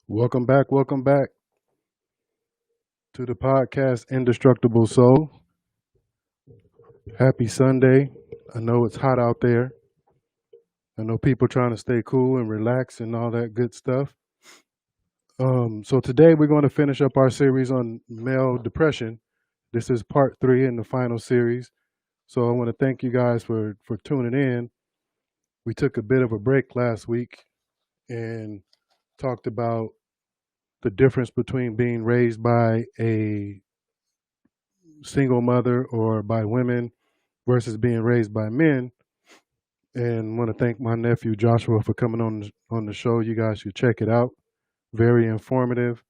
Welcome back to the podcast Indestructible Soul. Happy Sunday. I know it's hot out there. I know people trying to stay cool and relax and all that good stuff. So today we're going to finish up our series on male depression. This is part three in the final series. So I want to thank you guys for tuning in. We took a bit of a break last week and talked about the difference between being raised by a single mother or by women versus being raised by men. And want to thank my nephew Joshua for coming on the show. You guys should check it out. Very informative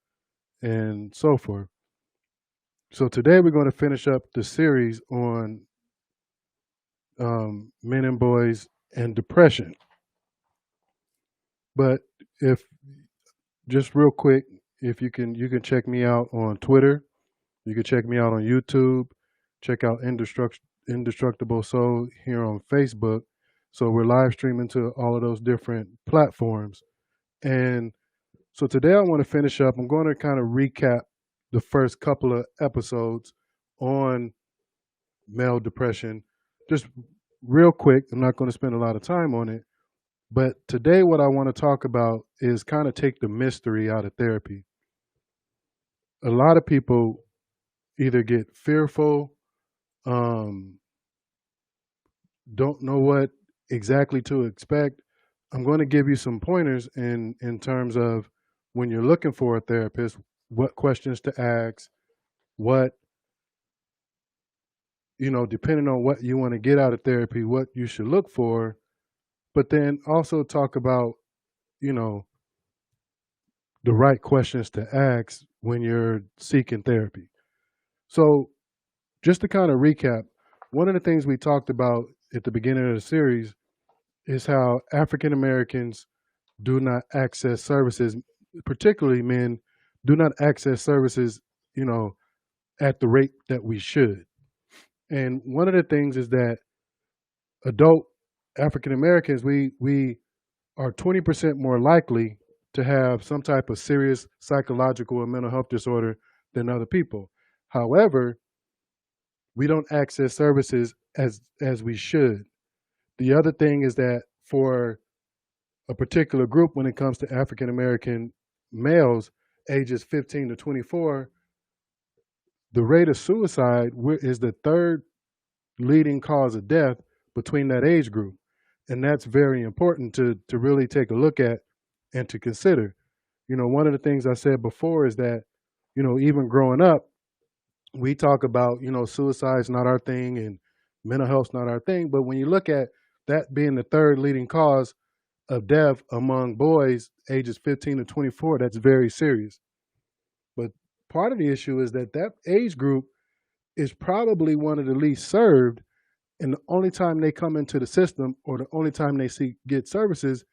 and so forth. So today we're going to finish up the series on men and boys and depression. But if just real quick, if you can check me out on Twitter. You can check me out on YouTube. Check out Indestructible Soul here on Facebook. So we're live streaming to all of those different platforms. And so today I want to finish up. I'm going to kind of recap the first couple of episodes on male depression. Just real quick. I'm not going to spend a lot of time on it. But today what I want to talk about is kind of take the mystery out of therapy. A lot of people either get fearful, um, don't know what exactly to expect. I'm going to give you some pointers in terms of when you're looking for a therapist, what questions to ask, what depending on what you want to get out of therapy, what you should look for, but then also talk about you know the right questions to ask when you're seeking therapy. So just to kind of recap, one of the things we talked about at the beginning of the series is how African Americans do not access services, particularly men, do not access services, you know, at the rate that we should. And one of the things is that adult African Americans, we are 20% more likely to have some type of serious psychological or mental health disorder than other people. However, we don't access services as we should. The other thing is that for a particular group, when it comes to African American males ages 15 to 24, the rate of suicide is the third leading cause of death between that age group. And that's very important to really take a look at and to consider. One of the things I said before is that, even growing up, we talk about, suicide's not our thing and mental health's not our thing. But when you look at that being the third leading cause of death among boys ages 15 to 24, that's very serious. But part of the issue is that that age group is probably one of the least served. And the only time they come into the system or the only time they get services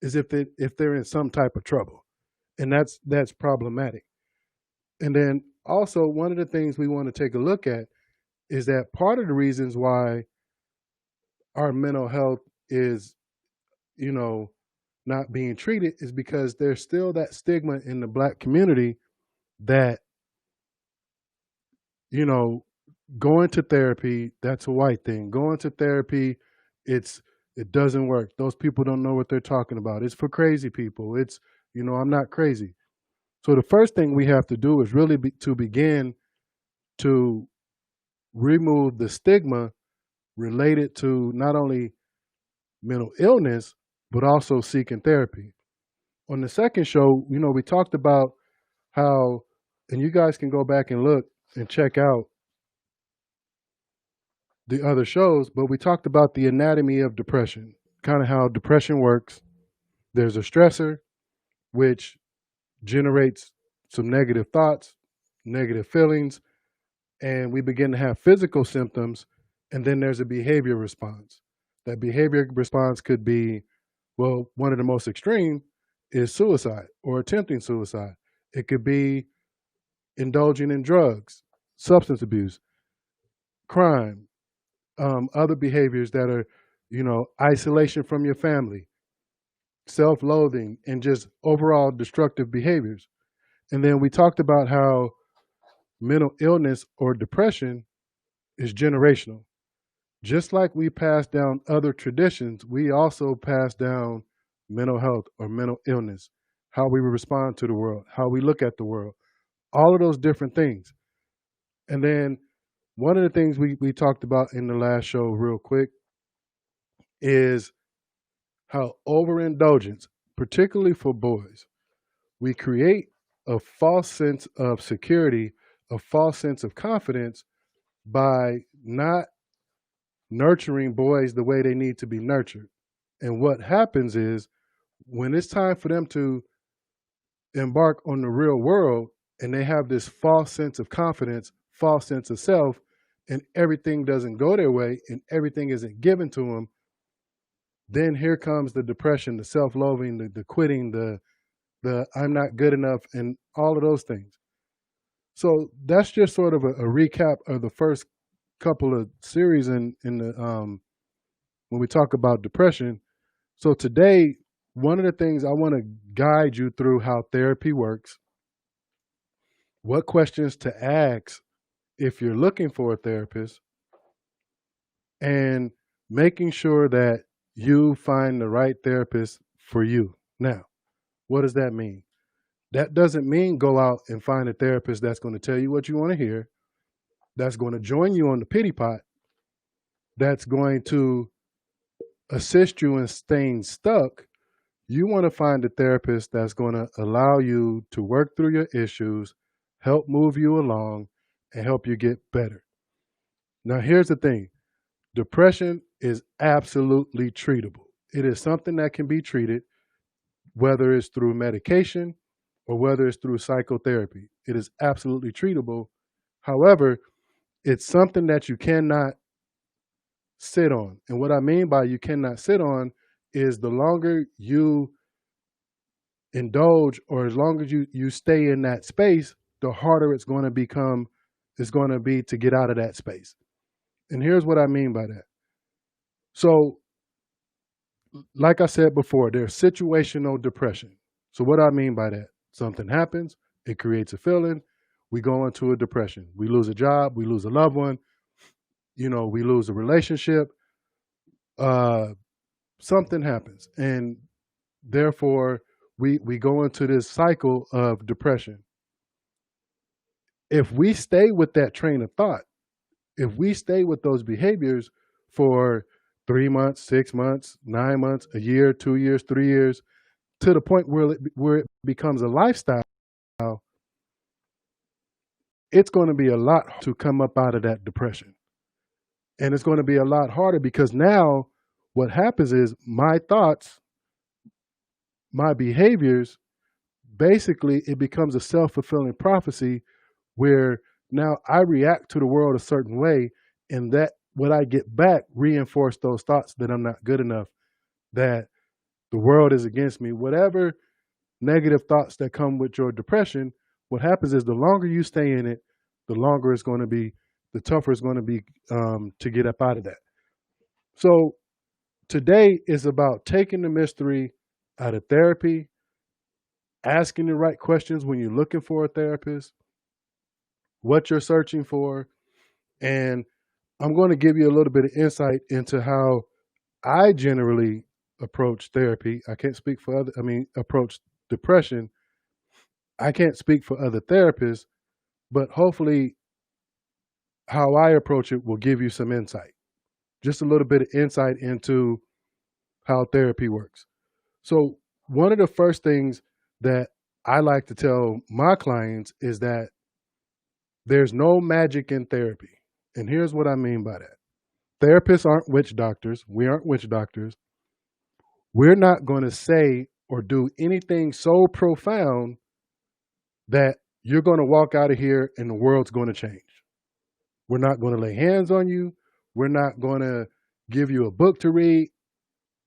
is if they're in some type of trouble. And that's problematic. And then also one of the things we want to take a look at is that part of the reasons why our mental health is, you know, not being treated is because there's still that stigma in the black community that, you know, going to therapy, that's a white thing. Going to therapy, it doesn't work. Those people don't know what they're talking about. It's for crazy people. I'm not crazy. So the first thing we have to do is really to begin to remove the stigma related to not only mental illness, but also seeking therapy. On the second show, we talked about how, and you guys can go back and look and check out the other shows, but we talked about the anatomy of depression, kind of how depression works. There's a stressor, which generates some negative thoughts, negative feelings, and we begin to have physical symptoms, and then there's a behavior response. That behavior response could be, well, one of the most extreme is suicide or attempting suicide. It could be indulging in drugs, substance abuse, crime, other behaviors that are, isolation from your family. self-loathing, and just overall destructive behaviors. And then we talked about how mental illness or depression is generational. Just like we pass down other traditions, we also pass down mental health or mental illness, how we respond to the world, how we look at the world, all of those different things. And then one of the things we talked about in the last show, real quick, is how overindulgence, particularly for boys, we create a false sense of security, a false sense of confidence by not nurturing boys the way they need to be nurtured. And what happens is when it's time for them to embark on the real world and they have this false sense of confidence, false sense of self, and everything doesn't go their way and everything isn't given to them, then here comes the depression, the self-loathing, the quitting, the I'm not good enough, and all of those things. So that's just sort of a recap of the first couple of series in the when we talk about depression. So today, one of the things I want to guide you through how therapy works, what questions to ask if you're looking for a therapist, and making sure that you find the right therapist for you. Now, what does that mean? That doesn't mean go out and find a therapist that's going to tell you what you want to hear, that's going to join you on the pity pot, that's going to assist you in staying stuck. You want to find a therapist that's going to allow you to work through your issues, help move you along, and help you get better. Now, here's the thing. Depression is absolutely treatable. It is something that can be treated, whether it's through medication or whether it's through psychotherapy. It is absolutely treatable. However, it's something that you cannot sit on. And what I mean by you cannot sit on is the longer you indulge or as long as you stay in that space, the harder it's going to become, it's going to be to get out of that space. And here's what I mean by that. So, like I said before, there's situational depression. So what I mean by that, something happens, it creates a feeling, we go into a depression. We lose a job, we lose a loved one, we lose a relationship, something happens. And therefore, we go into this cycle of depression. If we stay with that train of thought, if we stay with those behaviors for 3 months, 6 months, 9 months, a year, 2 years, 3 years, to the point where it becomes a lifestyle, it's going to be a lot to come up out of that depression. And it's going to be a lot harder because now what happens is my thoughts, my behaviors, basically it becomes a self-fulfilling prophecy where now I react to the world a certain way, and that what I get back reinforce those thoughts that I'm not good enough, that the world is against me. Whatever negative thoughts that come with your depression, what happens is the longer you stay in it, the longer it's going to be, the tougher it's going to be to get up out of that. So today is about taking the mystery out of therapy, asking the right questions when you're looking for a therapist, what you're searching for, and I'm going to give you a little bit of insight into how I generally approach therapy. I can't speak for approach depression. I can't speak for other therapists, but hopefully how I approach it will give you some insight. Just a little bit of insight into how therapy works. So, one of the first things that I like to tell my clients is that there's no magic in therapy. And here's what I mean by that. Therapists aren't witch doctors. We aren't witch doctors. We're not going to say or do anything so profound that you're going to walk out of here and the world's going to change. We're not going to lay hands on you. We're not going to give you a book to read.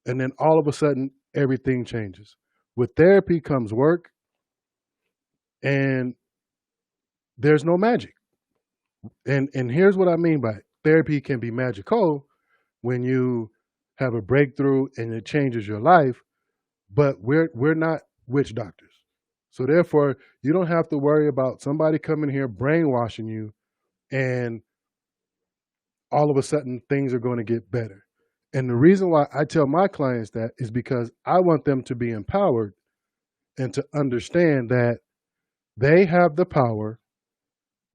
And then all of a sudden, everything changes. With therapy comes work, and there's no magic. And here's what I mean by it. Therapy can be magical when you have a breakthrough and it changes your life. but we're not witch doctors. So therefore, you don't have to worry about somebody coming here brainwashing you and all of a sudden things are going to get better. And the reason why I tell my clients that is because I want them to be empowered and to understand that they have the power,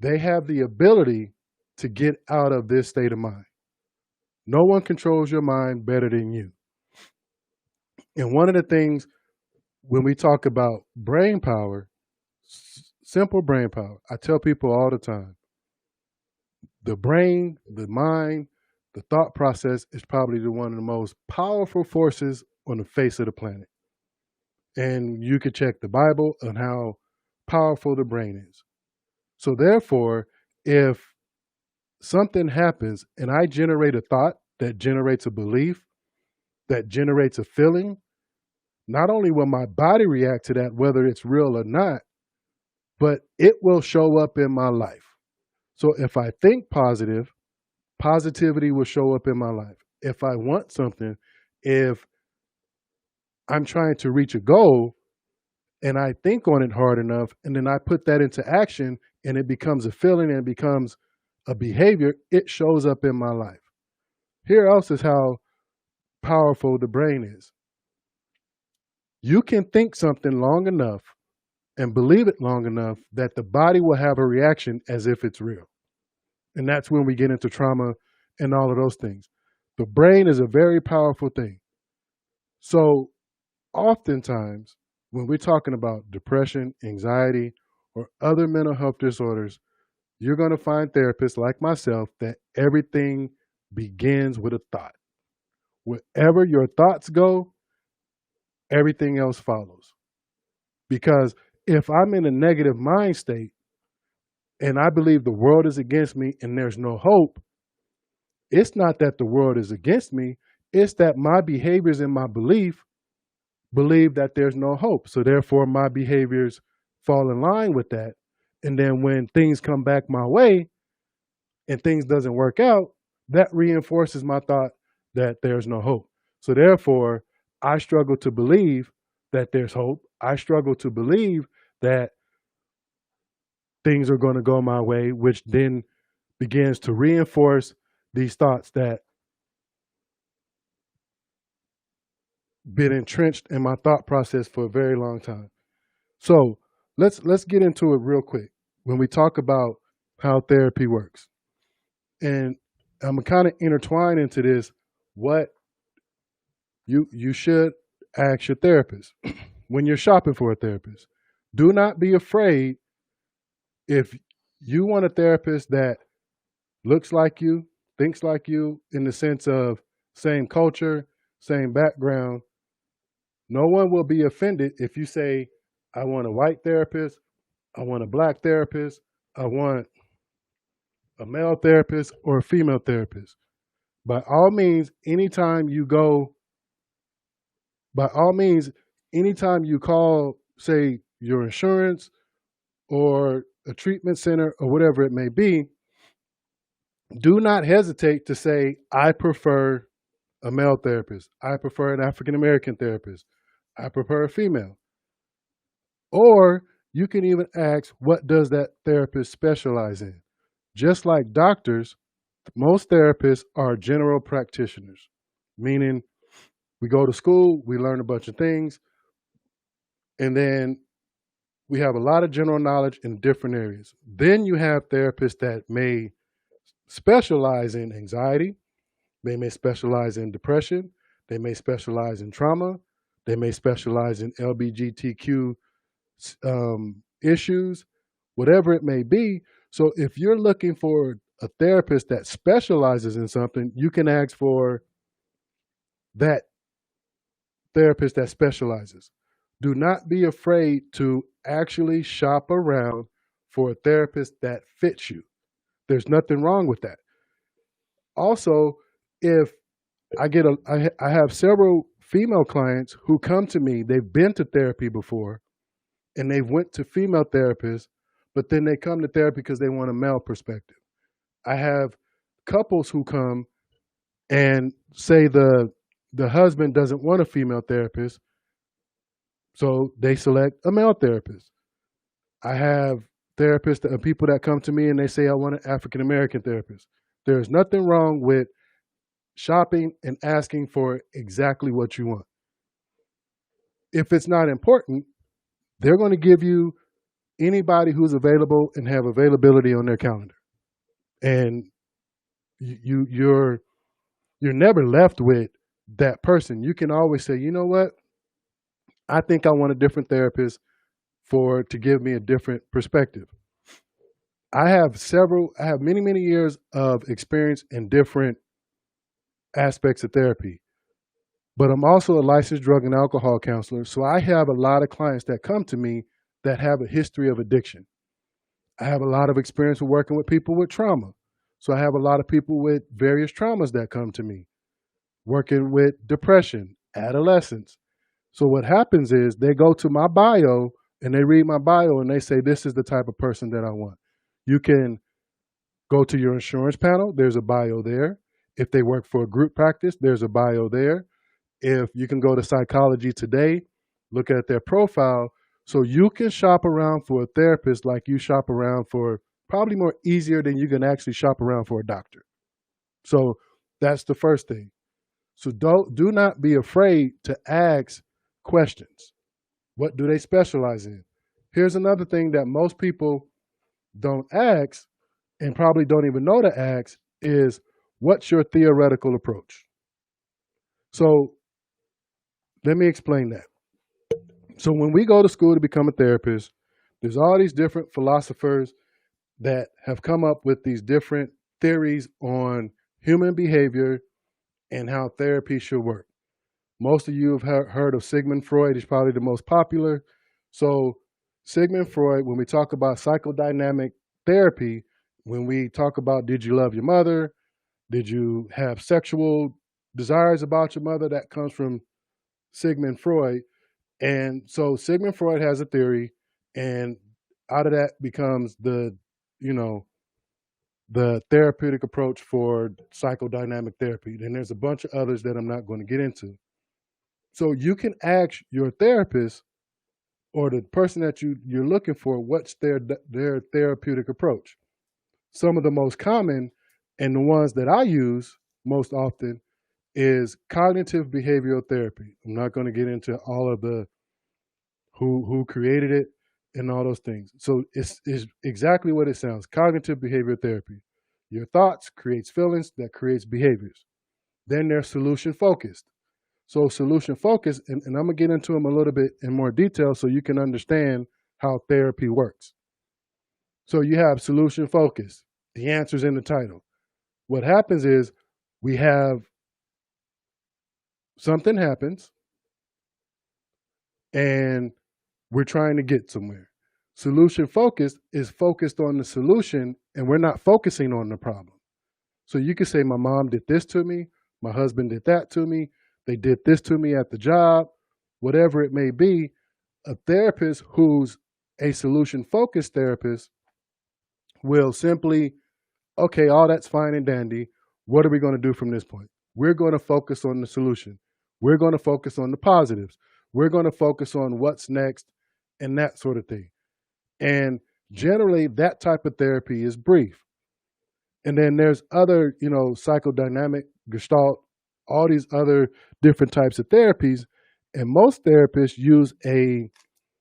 they have the ability to get out of this state of mind. No one controls your mind better than you. And one of the things when we talk about brain power, simple brain power, I tell people all the time, the brain, the mind, the thought process is probably one of the most powerful forces on the face of the planet. And you could check the Bible on how powerful the brain is. So therefore, if something happens and I generate a thought that generates a belief, that generates a feeling, not only will my body react to that, whether it's real or not, but it will show up in my life. So if I think positive, positivity will show up in my life. If I want something, if I'm trying to reach a goal and I think on it hard enough, and then I put that into action and it becomes a feeling and it becomes a behavior, it shows up in my life. Here else is how powerful the brain is. You can think something long enough and believe it long enough that the body will have a reaction as if it's real. And that's when we get into trauma and all of those things. The brain is a very powerful thing. So oftentimes, when we're talking about depression, anxiety, or other mental health disorders, you're going to find therapists like myself that everything begins with a thought. Wherever your thoughts go, everything else follows. Because if I'm in a negative mind state and I believe the world is against me and there's no hope, it's not that the world is against me, it's that my behaviors and my believe that there's no hope. So therefore my behaviors fall in line with that. And then when things come back my way and things doesn't work out, that reinforces my thought that there's no hope. So therefore, I struggle to believe that there's hope. I struggle to believe that things are going to go my way, which then begins to reinforce these thoughts that been entrenched in my thought process for a very long time. So let's get into it real quick when we talk about how therapy works. And I'm kind of intertwined into this what you should ask your therapist when you're shopping for a therapist. Do not be afraid if you want a therapist that looks like you, thinks like you in the sense of same culture, same background. No one will be offended if you say, I want a white therapist, I want a black therapist, I want a male therapist or a female therapist. By all means, anytime you call, say, your insurance or a treatment center or whatever it may be, do not hesitate to say, I prefer a male therapist. I prefer an African American therapist. I prefer a female. Or you can even ask, what does that therapist specialize in? Just like doctors, most therapists are general practitioners, meaning we go to school, we learn a bunch of things, and then we have a lot of general knowledge in different areas. Then you have therapists that may specialize in anxiety, they may specialize in depression, they may specialize in trauma, they may specialize in LGBTQ issues, whatever it may be. So if you're looking for a therapist that specializes in something, you can ask for that therapist that specializes. Do not be afraid to actually shop around for a therapist that fits you. There's nothing wrong with that. Also, if I have several female clients who come to me, they've been to therapy before and they've went to female therapists, but then they come to therapy because they want a male perspective. I have couples who come and say the husband doesn't want a female therapist, So they select a male therapist. I have therapists, people that come to me and they say, I want an African American therapist. There's nothing wrong with shopping and asking for exactly what you want. If it's not important, they're going to give you anybody who's available and have availability on their calendar. And you're never left with that person. You can always say, you know what? I think I want a different therapist for to give me a different perspective. I have many, many years of experience in different aspects of therapy, but I'm also a licensed drug and alcohol counselor. So I have a lot of clients that come to me that have a history of addiction. I have a lot of experience with working with people with trauma. So I have a lot of people with various traumas that come to me, working with depression, adolescence. So what happens is they go to my bio and they read my bio and they say, this is the type of person that I want. You can go to your insurance panel, there's a bio there. If they work for a group practice, there's a bio there. If you can go to Psychology Today, look at their profile. So you can shop around for a therapist like you shop around for, probably more easier than you can actually shop around for a doctor. So that's the first thing. So do not be afraid to ask questions. What do they specialize in? Here's another thing that most people don't ask and probably don't even know to ask is, what's your theoretical approach? So let me explain that. So when we go to school to become a therapist, there's all these different philosophers that have come up with these different theories on human behavior and how therapy should work. Most of you have heard of Sigmund Freud. He's probably the most popular. So Sigmund Freud, when we talk about psychodynamic therapy, when we talk about, did you love your mother? Did you have sexual desires about your mother? That comes from Sigmund Freud. And so Sigmund Freud has a theory, and out of that becomes you know, the therapeutic approach for psychodynamic therapy. Then there's a bunch of others that I'm not going to get into. So you can ask your therapist or the person that you're looking for, what's their therapeutic approach. Some of the most common and the ones that I use most often is cognitive behavioral therapy. I'm not going to get into all of the who created it and all those things. So it's exactly what it sounds. Cognitive behavioral therapy. Your thoughts creates feelings that creates behaviors. Then they're solution focused. So solution focused, and I'm gonna get into them a little bit in more detail so you can understand how therapy works. So you have solution focused. The answer's in the title. What happens is we have something happens and we're trying to get somewhere. Solution focused is focused on the solution and we're not focusing on the problem. So you could say, my mom did this to me, my husband did that to me, they did this to me at the job, whatever it may be. A therapist who's a solution focused therapist will simply, okay, all that's fine and dandy. What are we going to do from this point? We're going to focus on the solution. We're going to focus on the positives. We're going to focus on what's next and that sort of thing. And generally, that type of therapy is brief. And then there's other, psychodynamic, gestalt, all these other different types of therapies. And most therapists use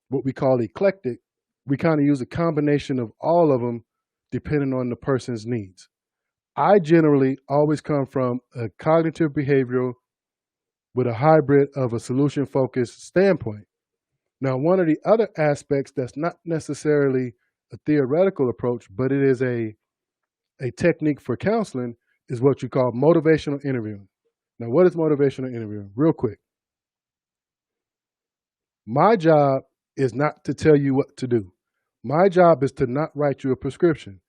what we call eclectic. We kind of use a combination of all of them depending on the person's needs. I generally always come from a cognitive behavioral with a hybrid of a solution focused standpoint. Now, one of the other aspects that's not necessarily a theoretical approach, but it is a technique for counseling, is what you call motivational interviewing. Now, what is motivational interviewing? Real quick. My job is not to tell you what to do. My job is to not write you a prescription.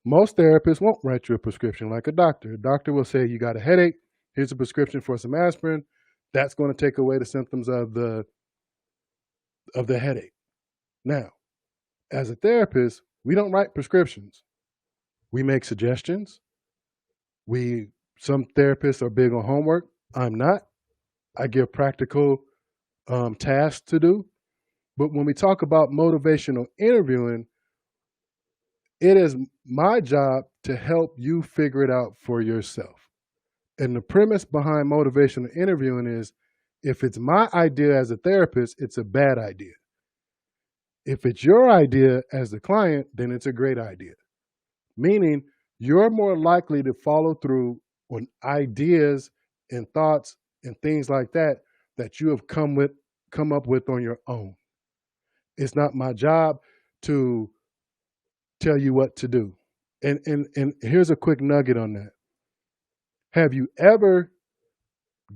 Most therapists won't write you a prescription like a doctor. A doctor will say, you got a headache, here's a prescription for some aspirin. That's going to take away the symptoms of the headache. Now, as a therapist, we don't write prescriptions. We make suggestions. Some therapists are big on homework. I'm not. I give practical tasks to do. But when we talk about motivational interviewing, it is my job to help you figure it out for yourself. And the premise behind motivational interviewing is if it's my idea as a therapist, it's a bad idea. If it's your idea as the client, then it's a great idea. Meaning you're more likely to follow through on ideas and thoughts and things like that that you have come up with on your own. It's not my job to tell you what to do. And here's a quick nugget on that. Have you ever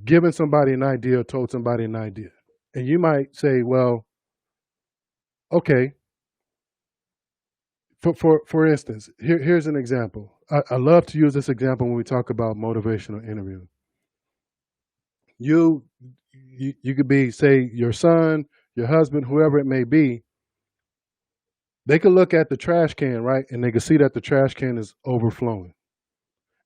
given somebody an idea or told somebody an idea? And you might say, well, okay. For instance, here's an example. I love to use this example when we talk about motivational interviewing. You could be, say, your son, your husband, whoever it may be. They could look at the trash can, right? And they could see that the trash can is overflowing.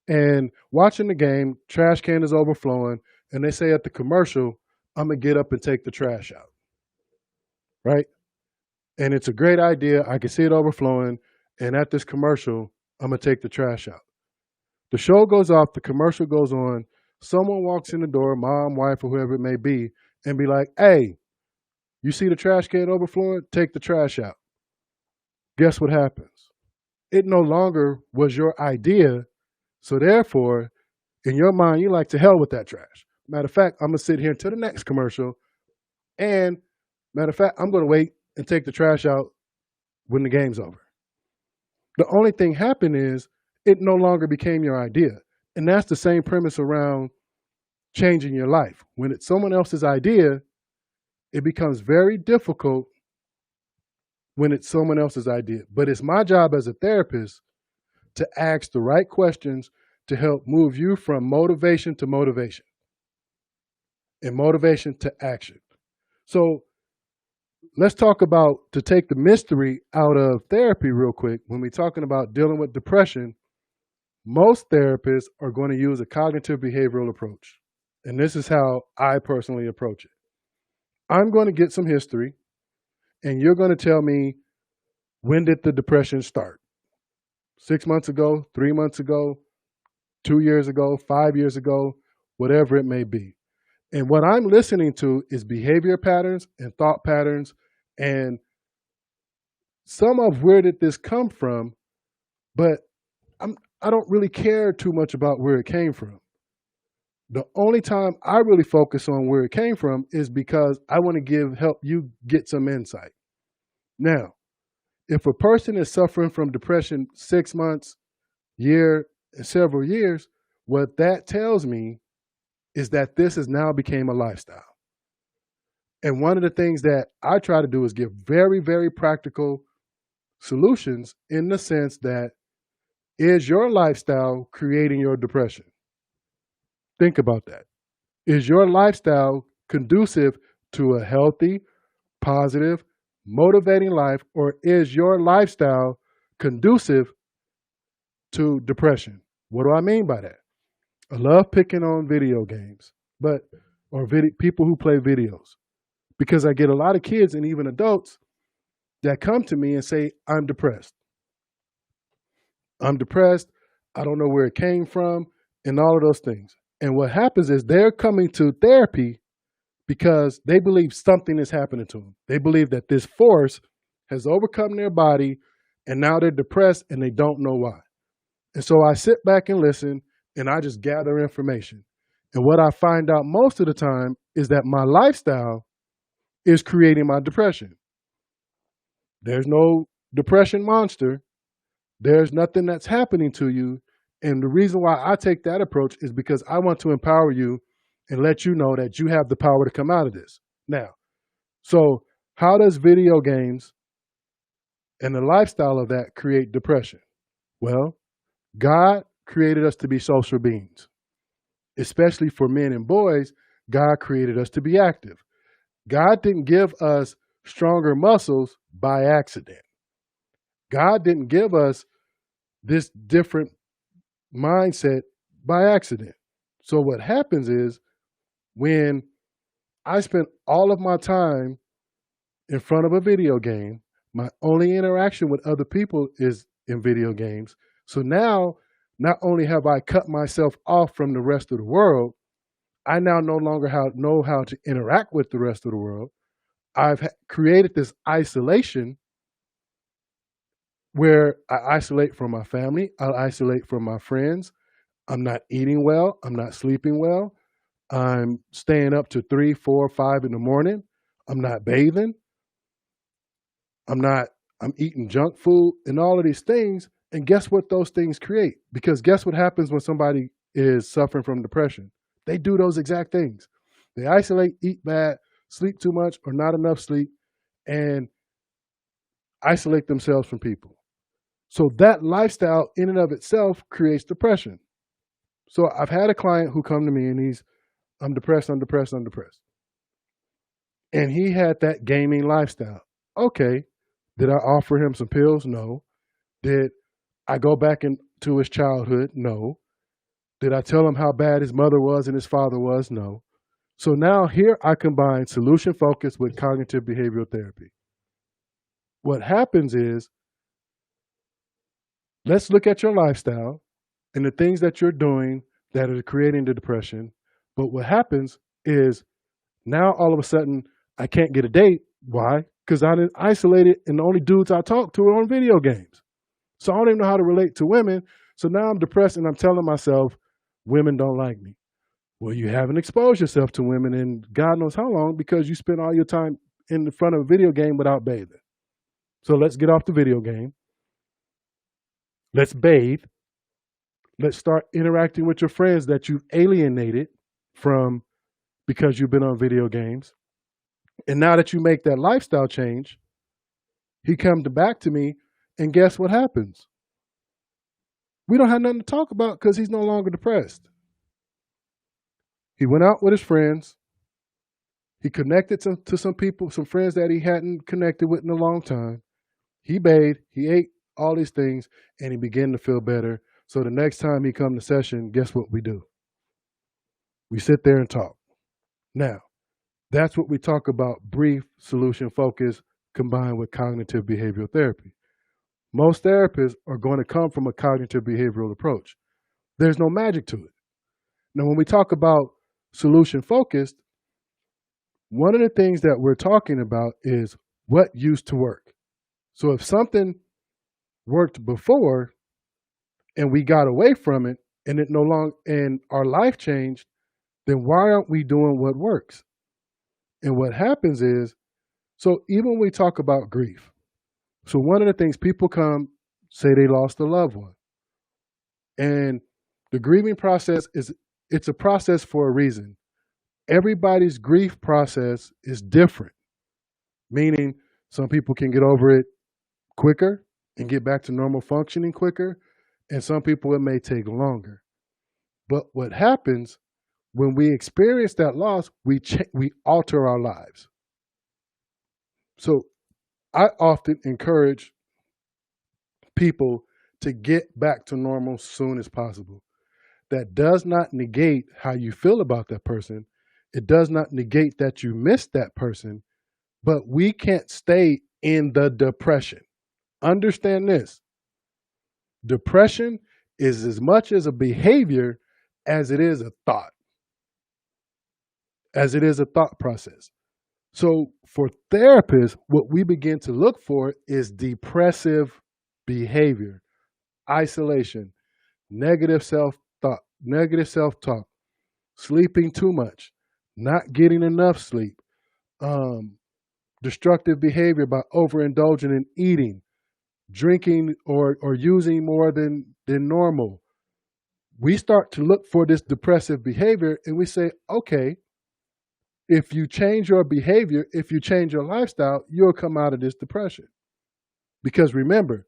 And watching the game, trash can is overflowing. And they say at the commercial, I'm going to get up and take the trash out, right? And it's a great idea. I can see it overflowing. And at this commercial, I'm going to take the trash out. The show goes off, the commercial goes on. Someone walks in the door, mom, wife, or whoever it may be, and be like, hey, you see the trash can overflowing? Take the trash out. Guess what happens? It no longer was your idea. So therefore, in your mind, you like to hell with that trash. Matter of fact, I'm going to sit here until the next commercial. And matter of fact, I'm going to wait and take the trash out when the game's over. The only thing happened is it no longer became your idea. And that's the same premise around changing your life. When it's someone else's idea, it becomes very difficult when it's someone else's idea. But it's my job as a therapist to ask the right questions to help move you from motivation to motivation and motivation to action. So let's talk about, to take the mystery out of therapy real quick, when we're talking about dealing with depression, most therapists are going to use a cognitive behavioral approach. And this is how I personally approach it. I'm going to get some history, and you're going to tell me, when did the depression start? 6 months ago, 3 months ago, 2 years ago, 5 years ago, whatever it may be. And what I'm listening to is behavior patterns and thought patterns and some of where did this come from, but I don't really care too much about where it came from. The only time I really focus on where it came from is because I want to help you get some insight. Now, if a person is suffering from depression 6 months, year, and several years, what that tells me is that this has now become a lifestyle. And one of the things that I try to do is give very, very practical solutions, in the sense that, is your lifestyle creating your depression? Think about that. Is your lifestyle conducive to a healthy, positive, motivating life, or is your lifestyle conducive to depression? What do I mean by that? I love picking on video games, people who play videos, because I get a lot of kids and even adults that come to me and say, I'm depressed. I'm depressed. I don't know where it came from, and all of those things. And what happens is they're coming to therapy because they believe something is happening to them. They believe that this force has overcome their body, and now they're depressed and they don't know why. And so I sit back and listen, and I just gather information. And what I find out most of the time is that my lifestyle is creating my depression. There's no depression monster. There's nothing that's happening to you. And the reason why I take that approach is because I want to empower you and let you know that you have the power to come out of this. Now, so how does video games and the lifestyle of that create depression? Well, God created us to be social beings. Especially for men and boys, God created us to be active. God didn't give us stronger muscles by accident. God didn't give us this different mindset by accident. So what happens is, when I spend all of my time in front of a video game. My only interaction with other people is in video games. So now, not only have I cut myself off from the rest of the world, I now no longer know how to interact with the rest of the world. I've created this isolation where I isolate from my family, I isolate from my friends. I'm not eating well, I'm not sleeping well. I'm staying up to 3, 4, 5 in the morning. I'm not bathing. I'm not, I'm eating junk food and all of these things. And guess what those things create? Because guess what happens when somebody is suffering from depression? They do those exact things. They isolate, eat bad, sleep too much or not enough sleep, and isolate themselves from people. So that lifestyle in and of itself creates depression. So I've had a client who come to me and I'm depressed, I'm depressed, I'm depressed. And he had that gaming lifestyle. Okay. Did I offer him some pills? No. Did I go back into his childhood? No. Did I tell him how bad his mother was and his father was? No. So now here I combine solution focus with cognitive behavioral therapy. What happens is, let's look at your lifestyle and the things that you're doing that are creating the depression. But what happens is now all of a sudden I can't get a date. Why? Because I'm isolated and the only dudes I talk to are on video games. So I don't even know how to relate to women. So now I'm depressed and I'm telling myself, women don't like me. Well, you haven't exposed yourself to women in God knows how long because you spend all your time in the front of a video game without bathing. So let's get off the video game. Let's bathe. Let's start interacting with your friends that you've alienated from because you've been on video games. And now that you make that lifestyle change, he comes back to me, and guess what happens? We don't have nothing to talk about because he's no longer depressed. He went out with his friends. He connected to some people, some friends that he hadn't connected with in a long time. He bathed, he ate all these things, and he began to feel better. So the next time he come to session, guess what we do? We sit there and talk. Now, that's what we talk about, brief, solution focus, combined with cognitive behavioral therapy. Most therapists are going to come from a cognitive behavioral approach. There's no magic to it. Now, when we talk about solution focused, one of the things that we're talking about is what used to work. So if something worked before and we got away from it and it no longer and our life changed, then why aren't we doing what works? And what happens is, so even when we talk about grief, so one of the things people come say they lost a loved one. And the grieving process it's a process for a reason. Everybody's grief process is different, meaning some people can get over it quicker and get back to normal functioning quicker, and some people it may take longer. But what happens when we experience that loss, we alter our lives. So I often encourage people to get back to normal as soon as possible. That does not negate how you feel about that person. It does not negate that you miss that person, but we can't stay in the depression. Understand this. Depression is as much as a behavior as it is a thought, as it is a thought process. So for therapists, what we begin to look for is depressive behavior, isolation, negative self-talk, sleeping too much, not getting enough sleep, destructive behavior by overindulging in eating, drinking or using more than normal. We start to look for this depressive behavior and we say, okay, if you change your behavior, if you change your lifestyle, you'll come out of this depression. Because remember,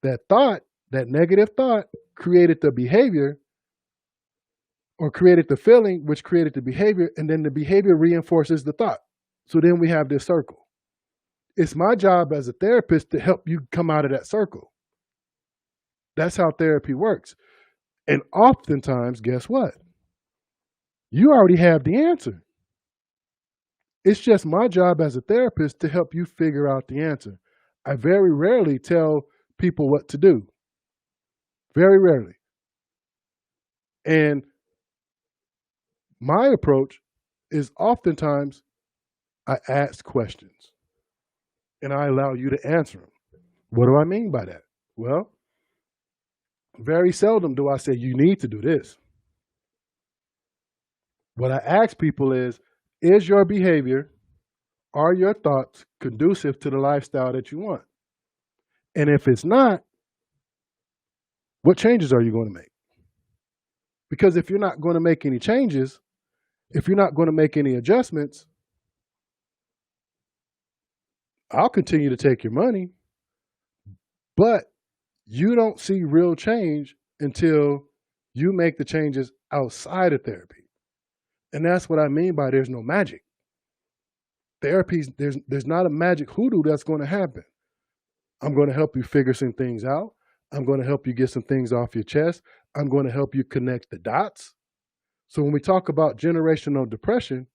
that thought, that negative thought created the behavior or created the feeling, which created the behavior, and then the behavior reinforces the thought. So then we have this circle. It's my job as a therapist to help you come out of that circle. That's how therapy works. And oftentimes, guess what? You already have the answer. It's just my job as a therapist to help you figure out the answer. I very rarely tell people what to do. Very rarely. And my approach is oftentimes I ask questions and I allow you to answer them. What do I mean by that? Well, very seldom do I say you need to do this. What I ask people is your behavior, are your thoughts conducive to the lifestyle that you want? And if it's not, what changes are you going to make? Because if you're not going to make any changes, if you're not going to make any adjustments, I'll continue to take your money, but you don't see real change until you make the changes outside of therapy. And that's what I mean by there's no magic. Therapy, there's not a magic hoodoo that's going to happen. I'm going to help you figure some things out. I'm going to help you get some things off your chest. I'm going to help you connect the dots. So when we talk about generational depression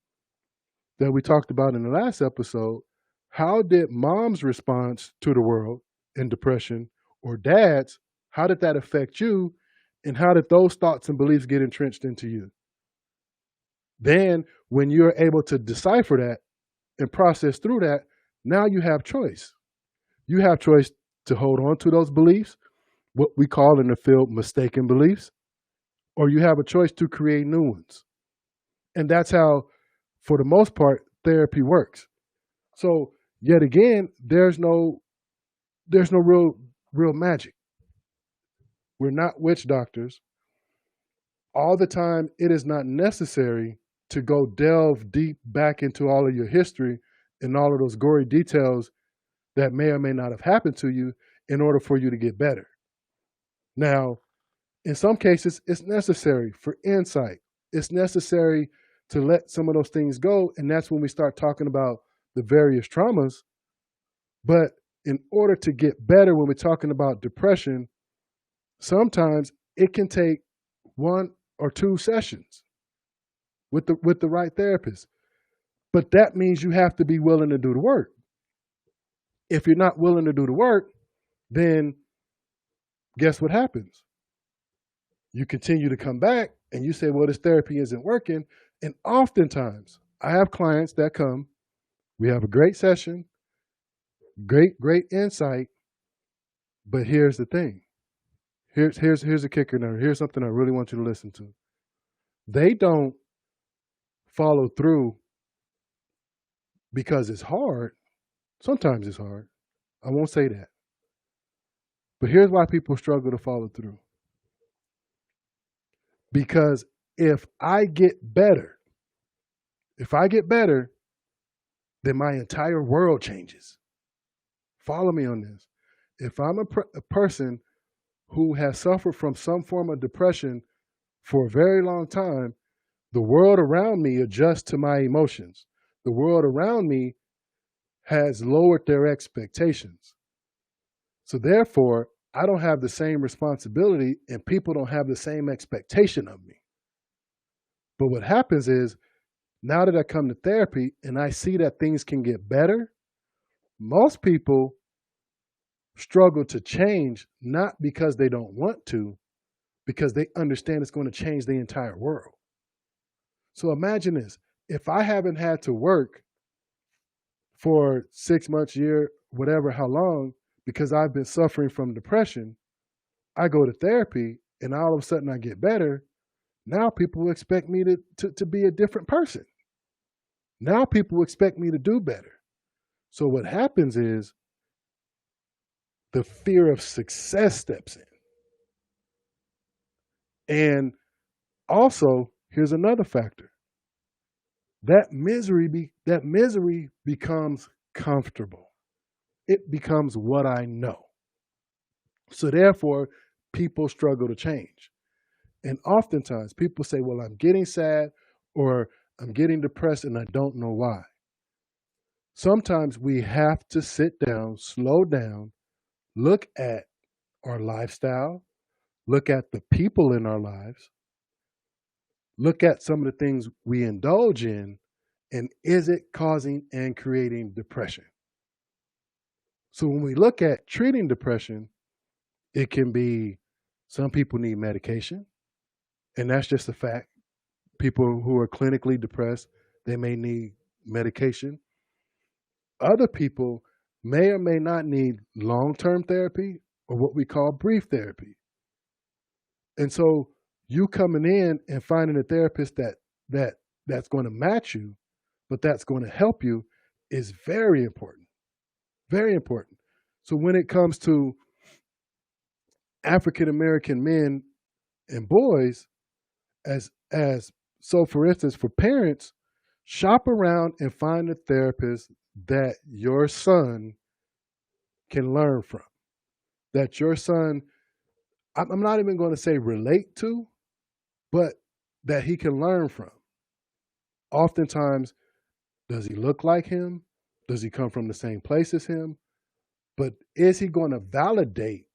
that we talked about in the last episode, how did mom's response to the world in depression or dad's, how did that affect you? And how did those thoughts and beliefs get entrenched into you? Then when you're able to decipher that and process through that, now you have choice. You have choice to hold on to those beliefs, what we call in the field mistaken beliefs, or you have a choice to create new ones. And that's how, for the most part, therapy works. So yet again, there's no real magic. We're not witch doctors. All the time, it is not necessary to go delve deep back into all of your history and all of those gory details that may or may not have happened to you in order for you to get better. Now, in some cases, it's necessary for insight. It's necessary to let some of those things go. And that's when we start talking about the various traumas. But in order to get better, when we're talking about depression, sometimes it can take 1 or 2 sessions with the right therapist. But that means you have to be willing to do the work. If you're not willing to do the work, then guess what happens? You continue to come back and you say, well, this therapy isn't working. And oftentimes I have clients that come, we have a great session, great insight. But here's the thing. Here's a kicker now. Here's something I really want you to listen to. They don't follow through because it's hard. Sometimes it's hard. I won't say that. But here's why people struggle to follow through. Because if I get better, then my entire world changes. Follow me on this. If I'm a person who has suffered from some form of depression for a very long time, the world around me adjusts to my emotions. The world around me has lowered their expectations. So therefore, I don't have the same responsibility and people don't have the same expectation of me. But what happens is, now that I come to therapy and I see that things can get better, most people struggle to change, not because they don't want to, because they understand it's going to change the entire world. So imagine this. If I haven't had to work for 6 months, year, whatever, how long, because I've been suffering from depression, I go to therapy and all of a sudden I get better. Now people expect me to be a different person. Now people expect me to do better. So what happens is the fear of success steps in. And also, here's another factor. That misery becomes comfortable. It becomes what I know. So therefore, people struggle to change. And oftentimes people say, well, I'm getting sad or I'm getting depressed and I don't know why. Sometimes we have to sit down, slow down, look at our lifestyle, look at the people in our lives, look at some of the things we indulge in, And is it causing and creating depression? So when we look at treating depression, it can be some people need medication, and that's just a fact. People who are clinically depressed, they may need medication. Other people may or may not need long term therapy or what we call brief therapy. And so you coming in and finding a therapist that's going to match you, but that's going to help you is very important. Very important. So when it comes to African American men and boys, as so for instance, for parents, shop around and find a therapist that your son can learn from, that your son, I'm not even going to say relate to, but that he can learn from. Oftentimes, does he look like him? Does he come from the same place as him? But is he going to validate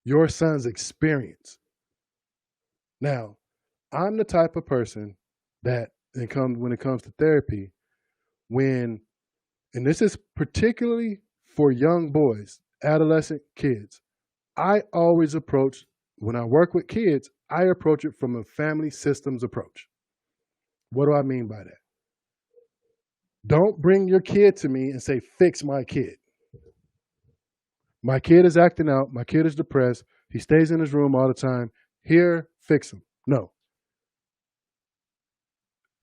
your son's experience? Now, I'm the type of person that when it comes to therapy, and this is particularly for young boys, adolescent kids, I always approach, when I work with kids, I approach it from a family systems approach. What do I mean by that? Don't bring your kid to me and say, fix my kid. My kid is acting out. My kid is depressed. He stays in his room all the time. Here, fix him. No.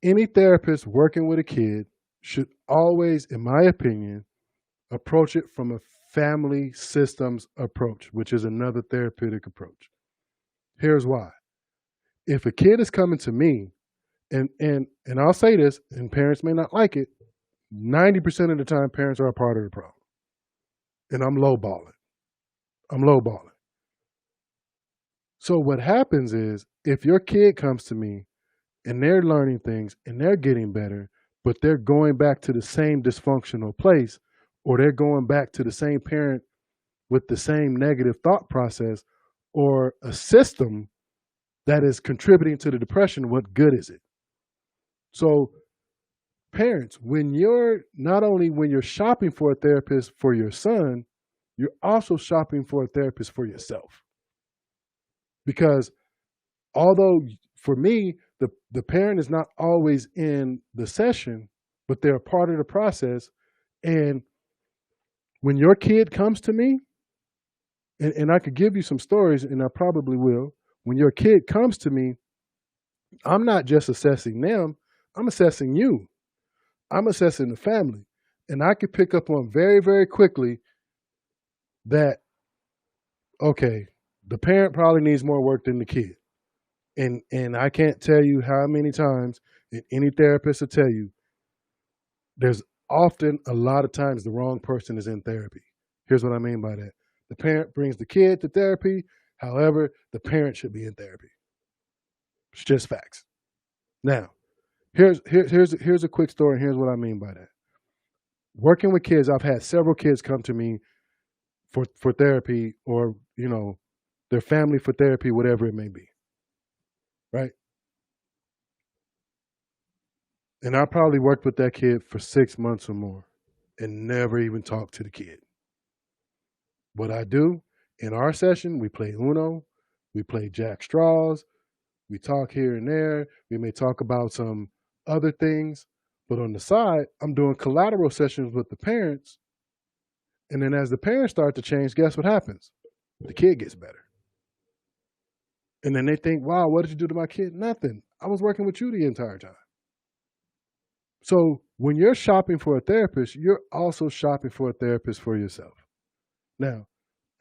Any therapist working with a kid should always, in my opinion, approach it from a family systems approach, which is another therapeutic approach. Here's why. If a kid is coming to me, and I'll say this, and parents may not like it, 90% of the time parents are a part of the problem. And I'm lowballing. So what happens is, if your kid comes to me and they're learning things and they're getting better, but they're going back to the same dysfunctional place, or they're going back to the same parent with the same negative thought process, or a system that is contributing to the depression, what good is it? So parents, when you're shopping for a therapist for your son, you're also shopping for a therapist for yourself. Because although for me, the parent is not always in the session, but they're a part of the process. And when your kid comes to me, and I could give you some stories, and I probably will, when your kid comes to me, I'm not just assessing them, I'm assessing you. I'm assessing the family. And I could pick up on very, very quickly that, okay, the parent probably needs more work than the kid. And I can't tell you how many times, and any therapist will tell you, there's often a lot of times the wrong person is in therapy. Here's what I mean by that. The parent brings the kid to therapy. However, the parent should be in therapy. It's just facts. Now, here's a quick story, and here's what I mean by that. Working with kids, I've had several kids come to me for therapy, or their family for therapy, whatever it may be. Right? And I probably worked with that kid for 6 months or more and never even talked to the kid. What I do in our session, we play Uno, we play Jack Straws, we talk here and there, we may talk about some other things, but on the side, I'm doing collateral sessions with the parents. And then as the parents start to change, guess what happens? The kid gets better. And then they think, wow, what did you do to my kid? Nothing. I was working with you the entire time. So when you're shopping for a therapist, you're also shopping for a therapist for yourself. Now,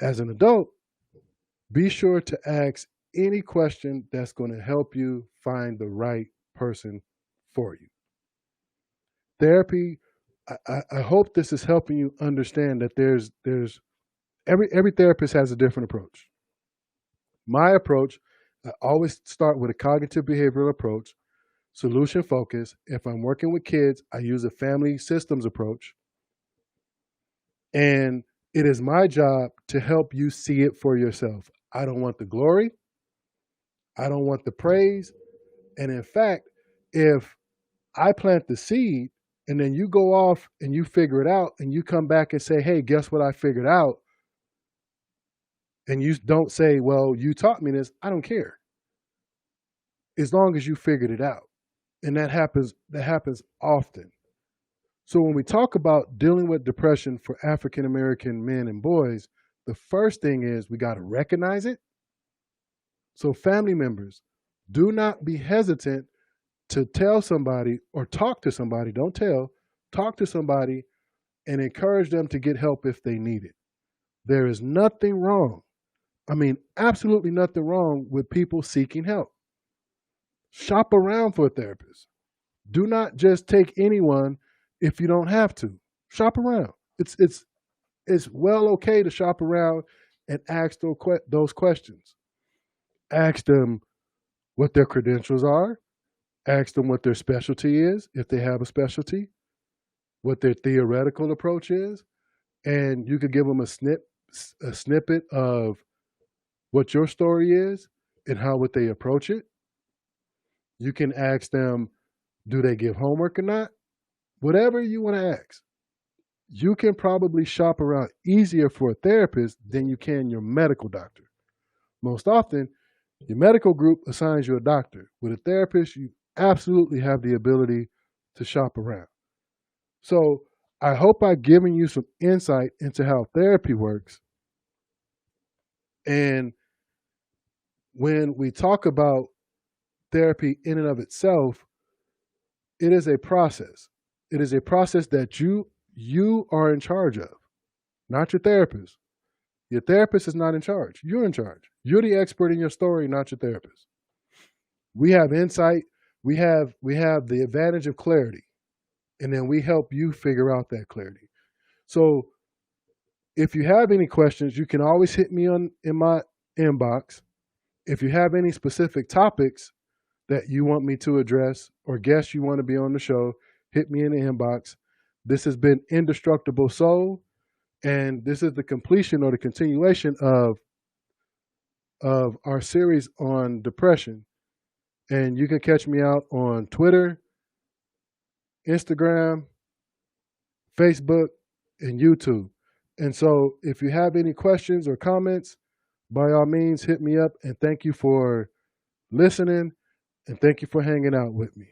as an adult, be sure to ask any question that's going to help you find the right person for you. Therapy, I hope this is helping you understand that there's every therapist has a different approach. My approach, I always start with a cognitive behavioral approach, solution focus. If I'm working with kids, I use a family systems approach. And it is my job to help you see it for yourself. I don't want the glory. I don't want the praise. And in fact, if I plant the seed, and then you go off and you figure it out, and you come back and say, hey, guess what I figured out? And you don't say, well, you taught me this. I don't care. As long as you figured it out. And that happens often. So when we talk about dealing with depression for African American men and boys, the first thing is we got to recognize it. So family members, do not be hesitant to tell somebody or talk to somebody. Don't tell, talk to somebody and encourage them to get help if they need it. There is nothing wrong. I mean, absolutely nothing wrong with people seeking help. Shop around for a therapist. Do not just take anyone if you don't have to. Shop around. It's well okay to shop around and ask those questions. Ask them what their credentials are. Ask them what their specialty is, if they have a specialty, what their theoretical approach is, and you could give them a snippet of what your story is and how would they approach it. You can ask them, do they give homework or not? Whatever you want to ask. You can probably shop around easier for a therapist than you can your medical doctor. Most often, your medical group assigns you a doctor. With a therapist, you absolutely have the ability to shop around. So I hope I've given you some insight into how therapy works. And when we talk about therapy in and of itself, it is a process. It is a process that you are in charge of, not your therapist. Your therapist is not in charge. You're in charge. You're the expert in your story, not your therapist. We have insight. We have the advantage of clarity, and then we help you figure out that clarity. So if you have any questions, you can always hit me in my inbox. If you have any specific topics that you want me to address or guests you want to be on the show, hit me in the inbox. This has been Indestructible Soul, and this is the completion or the continuation of our series on depression. And you can catch me out on Twitter, Instagram, Facebook, and YouTube. And so if you have any questions or comments, by all means, hit me up. And thank you for listening, and thank you for hanging out with me.